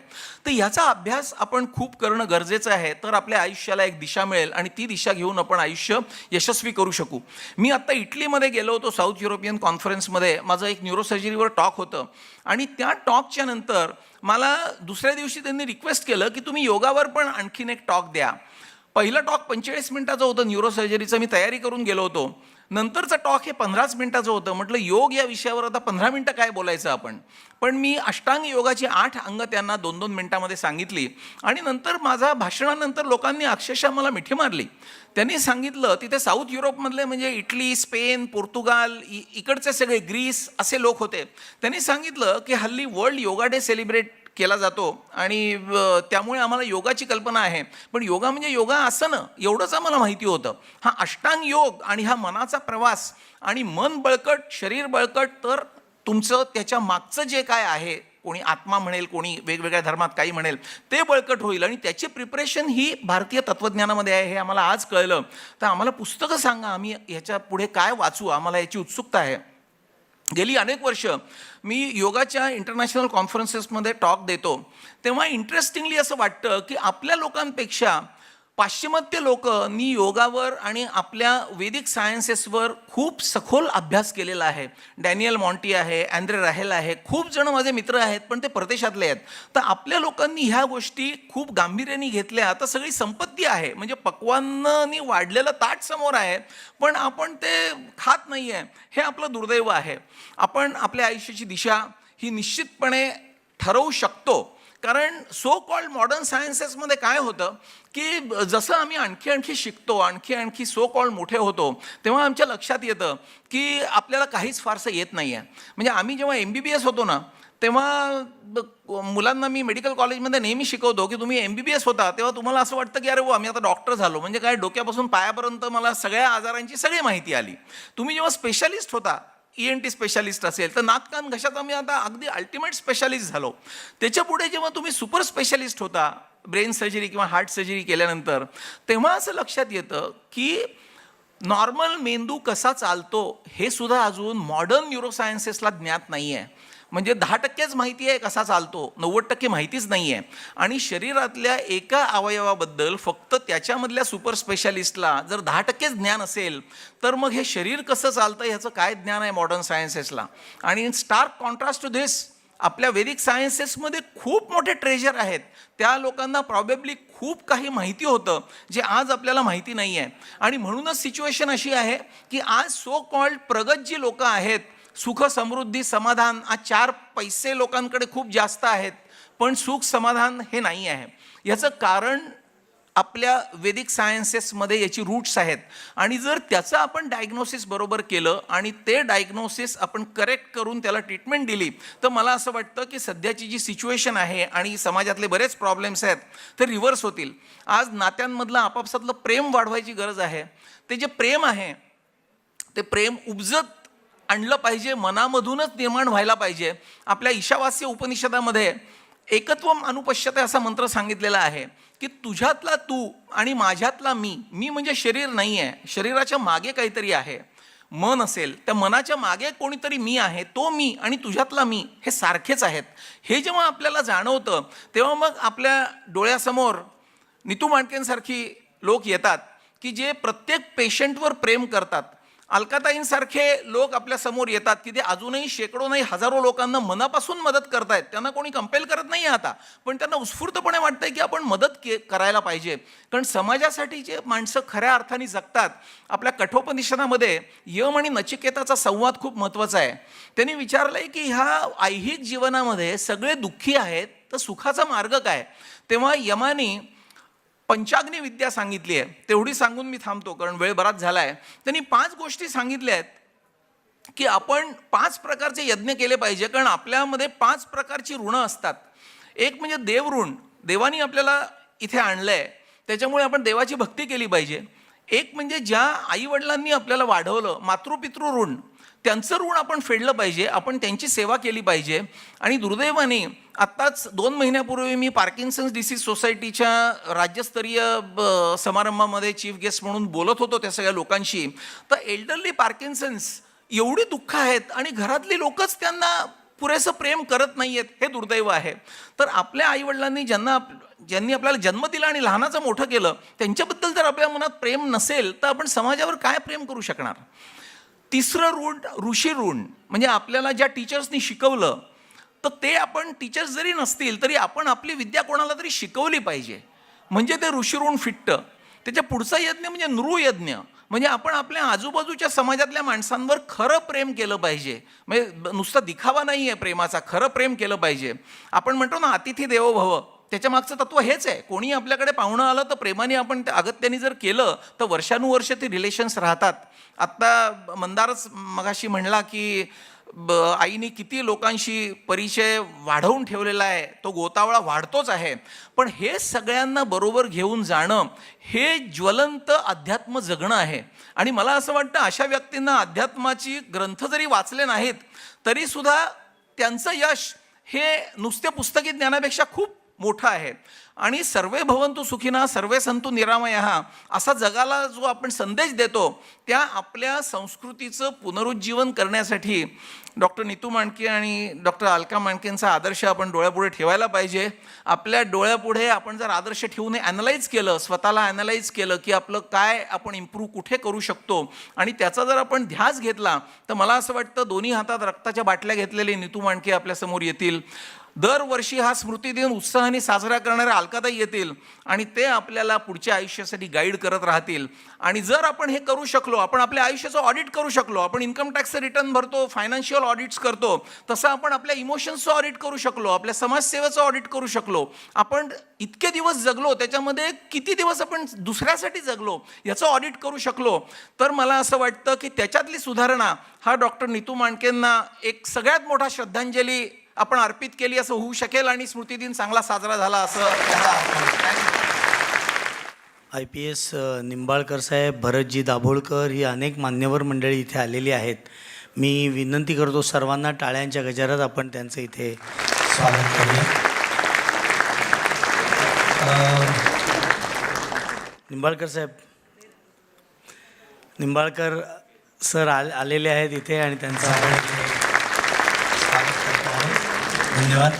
तर ह्याचा अभ्यास आपण खूप करणं गरजेचं आहे, तर आपल्या आयुष्याला एक दिशा मिळेल आणि ती दिशा घेऊन आपण आयुष्य यशस्वी करू शकू. मी आत्ता इटलीमध्ये गेलो होतो साऊथ युरोपियन कॉन्फरन्समध्ये. माझं एक न्यूरोसर्जरीवर टॉक होतं आणि त्या टॉकच्या नंतर मला दुसऱ्या दिवशी त्यांनी रिक्वेस्ट केलं की तुम्ही योगावर पण आणखीन एक टॉक द्या. पहिलं टॉक 45 मिनिटाचं होतं न्यूरोसर्जरीचं, मी तयारी करून गेलो होतो. नंतरचं टॉक हे 15 मिनिटाचं होतं. म्हटलं योग या विषयावर आता 15 मिनिटं काय बोलायचं आपण, पण मी अष्टांग योगाची 8 अंग त्यांना 2-2 मिनिटामध्ये सांगितली आणि नंतर माझा भाषणानंतर लोकांनी अक्षरशः मला मिठी मारली. त्यांनी सांगितलं, तिथे साऊथ युरोपमधले म्हणजे इटली, स्पेन, पोर्तुगाल, इकडचे सगळे, ग्रीस असे लोक होते. त्यांनी सांगितलं की हल्ली वर्ल्ड योगा डे सेलिब्रेट केला जातो आणि त्यामुळे आम्हाला योगाची कल्पना आहे, पण योगा म्हणजे योगा आसनं एवढंच आम्हाला माहिती होतं. हा अष्टांग योग आणि हा मनाचा प्रवास आणि मन बळकट, शरीर बळकट, तर तुमचं त्याच्या मागचं जे काय आहे, कोणी आत्मा म्हणेल, कोणी वेगवेगळ्या धर्मात काही म्हणेल, ते बळकट होईल आणि त्याची प्रिपरेशन ही भारतीय तत्त्वज्ञानामध्ये आहे, हे आम्हाला आज कळलं. तर आम्हाला पुस्तकं सांगा, आम्ही ह्याच्या पुढे काय वाचू, आम्हाला याची उत्सुकता आहे. गेली अनेक वर्ष मी योगाच्या इंटरनॅशनल कॉन्फरन्सेसमध्ये टॉक देतो, तेव्हा इंटरेस्टिंगली असं वाटतं की आपल्या लोकांपेक्षा पाश्चिमात्य लोकांनी योगावर आणि आपल्या वैदिक सायन्सेसवर खूप सखोल अभ्यास केलेला आहे. डॅनियल मॉन्टी आहे, अँद्रे राहेल आहे, खूप जण माझे मित्र आहेत, पण ते परदेशातले आहेत. तर आपल्या लोकांनी ह्या गोष्टी खूप गांभीर्याने घेतल्या. आता सगळी संपत्ती आहे, म्हणजे पक्वान्नानी वाढलेलं ताट समोर आहे, पण आपण ते खात नाही आहे, हे आपलं दुर्दैव आहे. आपण आपल्या आयुष्याची दिशा ही निश्चितपणे ठरवू शकतो, कारण सो कॉल्ड मॉडर्न सायन्सेसमध्ये काय होतं की जसं आम्ही आणखी शिकतो, आणखी सो कॉल्ड मोठे होतो, तेव्हा आमच्या लक्षात येतं की आपल्याला काहीच फारसं येत नाही आहे. म्हणजे आम्ही जेव्हा MBBS होतो ना, तेव्हा मुलांना मी मेडिकल कॉलेजमध्ये नेहमी शिकवतो की तुम्ही MBBS होता तेव्हा तुम्हाला असं वाटतं की अरे वो आम्ही आता डॉक्टर झालो, म्हणजे काय डोक्यापासून पायापर्यंत मला सगळ्या आजारांची सगळी माहिती आली. तुम्ही जेव्हा स्पेशालिस्ट होता, ENT स्पेशालिस्ट असेल तर नाक कान घशात आम्ही आता अगदी अल्टिमेट स्पेशालिस्ट झालो. त्याच्या पुढे जेव्हा तुम्ही सुपर स्पेशालिस्ट होता, ब्रेन सर्जरी किंवा हार्ट सर्जरी केल्यानंतर, तेव्हा असं लक्षात येतं की नॉर्मल मेंदू कसा चालतो हे सुद्धा अजून मॉडर्न न्यूरोसायन्सेसला ज्ञात नाही आहे. म्हणजे 10% माहिती आहे कसा चालतो, 90% माहितीच नाही आहे. आणि शरीरातल्या एका अवयवाबद्दल फक्त त्याच्यामधल्या सुपर स्पेशालिस्टला जर 10% ज्ञान असेल, तर मग हे शरीर कसं चालतं ह्याचं काय ज्ञान आहे मॉडर्न सायन्सेसला. आणि in stark contrast to this, आपल्या वैदिक सायन्सेसमध्ये खूप मोठे ट्रेजर आहेत. त्या लोकांना प्रॉबेबली खूप काही माहिती होतं जे आज आपल्याला माहिती नाही आहे. आणि म्हणूनच सिच्युएशन अशी आहे की आज सो कॉल्ड प्रगत जी लोकं आहेत, सुख, समृद्धी, समाधान, आज 4 पैसे लोकांकडे खूप जास्त आहेत, पण सुख समाधान हे नाही आहे. याचं कारण आपल्या वैदिक सायन्सेसमध्ये याची रूट्स आहेत. आणि जर त्याचं आपण डायग्नोसिस बरोबर केलं आणि ते डायग्नोसिस आपण करेक्ट करून त्याला ट्रीटमेंट दिली, तर मला असं वाटतं की सध्याची जी सिच्युएशन आहे आणि समाजातले बरेच प्रॉब्लेम्स आहेत ते रिव्हर्स होतील. आज नात्यांमधलं आपापसातलं प्रेम वाढवायची गरज आहे. ते जे प्रेम आहे ते प्रेम उपजत आणलं पाहिजे, मनामधूनच निर्माण व्हायला पाहिजे. आपल्या ईशावास्य उपनिषदामध्ये एकत्वम अनुपश्यते असा मंत्र सांगितलेला आहे की तुझ्यातला तू आणि माझ्यातला मी, मी म्हणजे शरीर नाही आहे, शरीराच्या मागे काहीतरी आहे, मन असेल, त्या मनाच्या मागे कोणीतरी मी आहे, तो मी आणि तुझ्यातला मी हे सारखेच आहेत. हे जेव्हा आपल्याला जाणवतं तेव्हा मग आपल्या डोळ्यासमोर नीतू मांडकेंसारखी लोक येतात की जे प्रत्येक पेशंटवर प्रेम करतात. अलकाताईंसारखे लोक आपल्या समोर येतात की ते अजूनही शेकडो नाही हजारो लोकांना मनापासून मदत करतायत. त्यांना कोणी कंपेल करत नाही आता, पण त्यांना उत्स्फूर्तपणे वाटतंय की आपण मदत करायला पाहिजे. कारण समाजासाठी जे माणसं खऱ्या अर्थाने जगतात, आपल्या कठोपनिषदामध्ये यम आणि नचिकेताचा संवाद खूप महत्त्वाचा आहे. त्यांनी विचारलंय की ह्या ऐहिक जीवनामध्ये सगळे दुःखी आहेत, तर सुखाचा मार्ग काय. तेव्हा यमाने पंचाग्नी विद्या सांगितली आहे. तेवढी सांगून मी थांबतो कारण वेळ बराच झाला आहे. त्यांनी 5 गोष्टी सांगितल्या आहेत की आपण 5 प्रकारचे यज्ञ केले पाहिजे, कारण आपल्यामध्ये 5 प्रकारची ऋणं असतात. एक म्हणजे देवऋण, देवानी आपल्याला इथे आणलं आहे त्याच्यामुळे आपण देवाची भक्ती केली पाहिजे. एक म्हणजे ज्या आईवडिलांनी आपल्याला वाढवलं, मातृपितृ ऋण, त्यांचं ऋण आपण फेडलं पाहिजे, आपण त्यांची सेवा केली पाहिजे. आणि दुर्दैवाने आत्ताच 2 महिन्यापूर्वी मी पार्किन्सन्स डिसीज सोसायटीच्या राज्यस्तरीय समारंभामध्ये चीफ गेस्ट म्हणून बोलत होतो त्या सगळ्या लोकांशी. तर एल्डरली पार्किन्सन्स एवढी दुःख आहेत आणि घरातली लोकच त्यांना पुरेसं प्रेम करत नाही आहेत, हे दुर्दैव आहे. तर आपल्या आईवडिलांनी ज्यांनी आपल्याला जन्म दिला आणि लहानाचं मोठं केलं, त्यांच्याबद्दल जर आपल्या मनात प्रेम नसेल तर आपण समाजावर काय प्रेम करू शकणार. तिसरं ऋण ऋषी ऋण, म्हणजे आपल्याला ज्या टीचर्सनी शिकवलं, तर ते आपण टीचर्स जरी नसतील तरी आपण आपली विद्या कोणाला तरी शिकवली पाहिजे, म्हणजे ते ऋषी ऋण फिटतं. त्याच्या पुढचा यज्ञ म्हणजे नृयज्ञ, म्हणजे आपण आपल्या आजूबाजूच्या समाजातल्या माणसांवर खरं प्रेम केलं पाहिजे. म्हणजे नुसता दिखावा नाही आहे प्रेमाचा, खरं प्रेम केलं पाहिजे. आपण म्हणतो ना अतिथी देवो भव, त्याच्या मागचं तत्व हेच आहे. कोणी आपल्याकडे पाहुणं आलं तर प्रेमाने आपण अगत्याने जर केलं तर वर्षानुवर्ष ते रिलेशन्स राहतात. आत्ता मंदारच मगाशी म्हणला की आईने किती लोकांशी परिचय वाढवून ठेवलेला आहे, तो गोतावळा वाढतोच आहे. पण हे सगळ्यांना बरोबर घेऊन जाणं हे ज्वलंत अध्यात्म जगणं आहे. आणि मला असं वाटतं अशा व्यक्तींना अध्यात्माची ग्रंथ जरी वाचले नाहीत तरीसुद्धा त्यांचं यश हे नुसत्या पुस्तकी ज्ञानापेक्षा खूप मोठं आहे. आणि सर्वे भवन्तु सुखिनः सर्वे सन्तु निरामयः असा जगाला जो आपण संदेश देतो, त्या आपल्या संस्कृतीचं पुनरुज्जीवन करण्यासाठी डॉक्टर नीतू मांडके आणि डॉक्टर अलका मांडकेंचा आदर्श आपण डोळ्यापुढे ठेवायला पाहिजे. आपल्या डोळ्यापुढे आपण जर आदर्श ठेवून ॲनलाईज केलं, स्वतःला ॲनलाईज केलं की आपलं काय आपण इम्प्रूव्ह कुठे करू शकतो, आणि त्याचा जर आपण ध्यास घेतला तर मला असं वाटतं दोन्ही हातात रक्ताच्या बाटल्या घेतलेले नीतू मांडके आपल्यासमोर येतील. दरवर्षी हा स्मृतिदिन उत्साहाने साजरा करणाऱ्या अलकाताई येतील आणि ते आपल्याला पुढच्या आयुष्यासाठी गाईड करत राहतील. आणि जर आपण हे करू शकलो, आपण आपल्या आयुष्याचं ऑडिट करू शकलो, आपण इन्कम टॅक्सचं रिटर्न भरतो, फायनान्शियल ऑडिट्स करतो, तसं आपण आपल्या इमोशन्सचं ऑडिट करू शकलो, आपल्या समाजसेवेचं ऑडिट करू शकलो, आपण इतके दिवस जगलो त्याच्यामध्ये किती दिवस आपण दुसऱ्यासाठी जगलो याचं ऑडिट करू शकलो, तर मला असं वाटतं की त्याच्यातली सुधारणा हा डॉक्टर नीतू मांडकेंना एक सगळ्यात मोठा श्रद्धांजली आपण अर्पित केली असं होऊ शकेल आणि स्मृतिदिन चांगला साजरा झाला असं. IPS निंबाळकर साहेब, भरतजी दाभोळकर ही अनेक मान्यवर मंडळी इथे आलेली आहेत. मी विनंती करतो सर्वांना टाळ्यांच्या गजरात आपण त्यांचं इथे स्वागत करूया. निंबाळकर साहेब, निंबाळकर सर आलेले आहेत इथे आणि त्यांचं आपण इथे स्वागत करतो आहोत. धन्यवाद.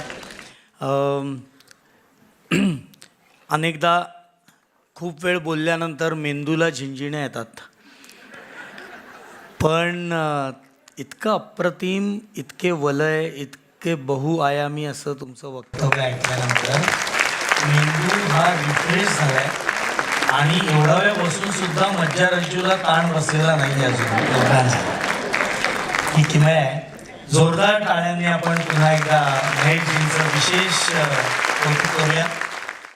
अनेकदा खूप वेळ बोलल्यानंतर मेंदूला झिंजिण्या येतात, पण इतकं अप्रतिम, इतके वलय, इतके बहुआयामी असं तुमचं वक्तव्य ऐकल्यानंतर मेंदू हा रिफ्रेश झालाय आणि एवढा वेळ बसून सुद्धा मज्जारज्जूला ताण बसलेला नाही अजून. ही किमया आहे. जोरदार टाळ्यांनी आपण पुन्हा एकदा महेशजींचं विशेष कौतुक करूया.